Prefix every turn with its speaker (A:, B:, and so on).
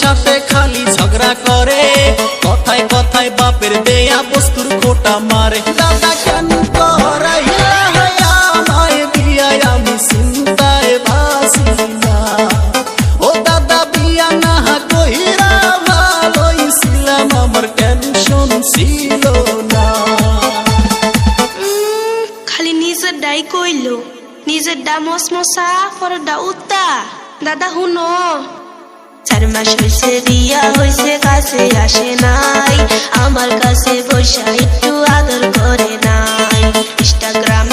A: সাথে খালি ঝগড়া করে, কথায় কথায় বাপের দেয়া বস্তুর খোটা মারে। দাদা কেন করাইলা আমায় বিয়া, আমি চিন্তায় বাঁচি না। ও দাদা বিয়া না কইরা ভালোই ছিলাম, আমার টেনশন ছিল না।
B: খালি নিজের ডাই কইলো, নিজের ডা মসমসা পরের ডা উত্তা। দাদা হুনো, 4 মাস হইছে বিয়া হইছে, কাছে আসে নাই, আমার কাছে বসা একটু আদর করে নাই। ইনস্টাগ্রাম